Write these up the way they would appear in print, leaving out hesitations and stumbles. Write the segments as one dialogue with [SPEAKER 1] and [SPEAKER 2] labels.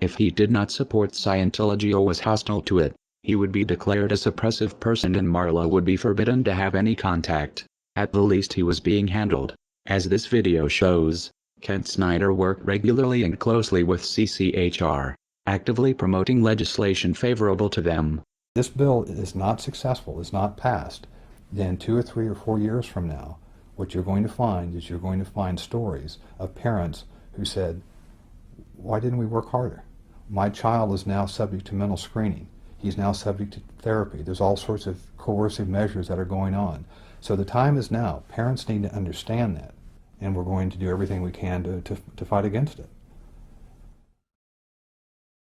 [SPEAKER 1] If he did not support Scientology or was hostile to it, he would be declared a suppressive person and Marla would be forbidden to have any contact. At the least he was being handled. As this video shows, Kent Snyder worked regularly and closely with CCHR, actively promoting legislation favorable to them.
[SPEAKER 2] This bill is not successful, is not passed, then 2 or 3 or 4 years from now, what you're going to find is you're going to find stories of parents who said, why didn't we work harder? My child is now subject to mental screening. He's now subject to therapy. There's all sorts of coercive measures that are going on. So the time is now. Parents need to understand that, and we're going to do everything we can to fight against it.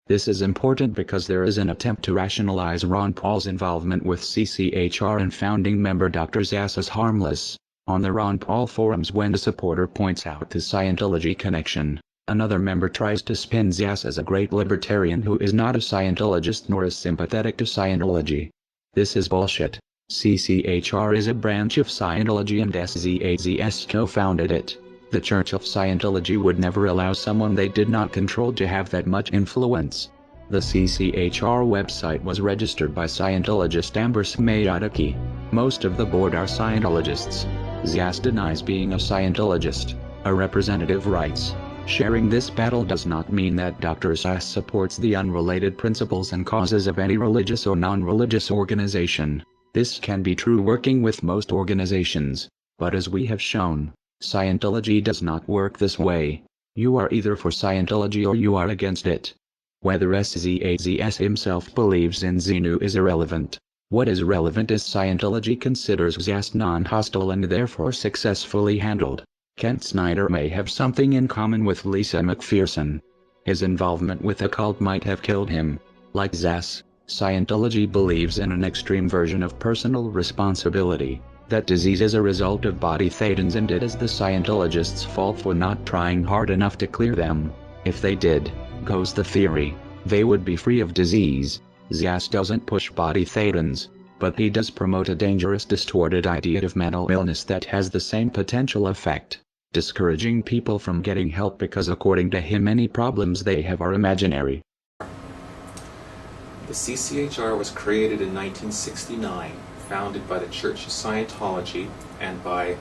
[SPEAKER 1] This is important because there is an attempt to rationalize Ron Paul's involvement with CCHR and founding member Dr. Zass as harmless. On the Ron Paul forums, when a supporter points out the Scientology connection, another member tries to spin Zass as a great libertarian who is not a Scientologist nor is sympathetic to Scientology. This is bullshit. CCHR is a branch of Scientology and SZAZS co-founded it. The Church of Scientology would never allow someone they did not control to have that much influence. The CCHR website was registered by Scientologist Amber Smayataki. Most of the board are Scientologists. Zass denies being a Scientologist. A representative writes, sharing this battle does not mean that Dr. Zass supports the unrelated principles and causes of any religious or non-religious organization. This can be true working with most organizations, but as we have shown, Scientology does not work this way. You are either for Scientology or you are against it. Whether SZAZS himself believes in Xenu is irrelevant. What is relevant is Scientology considers Zass non-hostile and therefore successfully handled. Kent Snyder may have something in common with Lisa McPherson. His involvement with the cult might have killed him. Like Zass, Scientology believes in an extreme version of personal responsibility. That disease is a result of body thetans and it is the Scientologists' fault for not trying hard enough to clear them. If they did, goes the theory, they would be free of disease. Zass doesn't push body thetans, but he does promote a dangerous distorted idea of mental illness that has the same potential effect, discouraging people from getting help because according to him any problems they have are imaginary.
[SPEAKER 3] The CCHR was created in 1969, founded by the Church of Scientology and by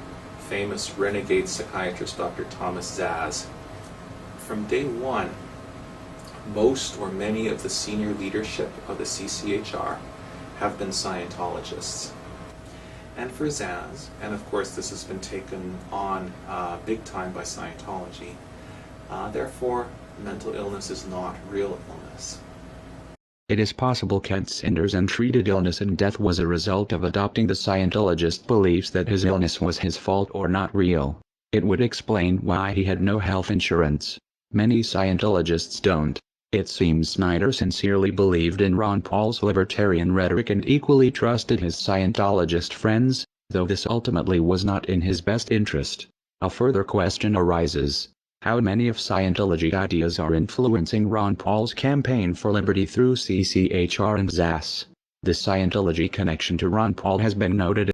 [SPEAKER 3] famous renegade psychiatrist Dr. Thomas Zass. From day one, most or many of the senior leadership of the CCHR have been Scientologists. And for Zass, and of course this has been taken on big time by Scientology, therefore mental illness is not real illness.
[SPEAKER 1] It is possible Kent Snyder's untreated illness and death was a result of adopting the Scientologist beliefs that his illness was his fault or not real. It would explain why he had no health insurance. Many Scientologists don't. It seems Snyder sincerely believed in Ron Paul's libertarian rhetoric and equally trusted his Scientologist friends, though this ultimately was not in his best interest. A further question arises. How many of Scientology ideas are influencing Ron Paul's campaign for liberty through CCHR and Zass? The Scientology connection to Ron Paul has been noted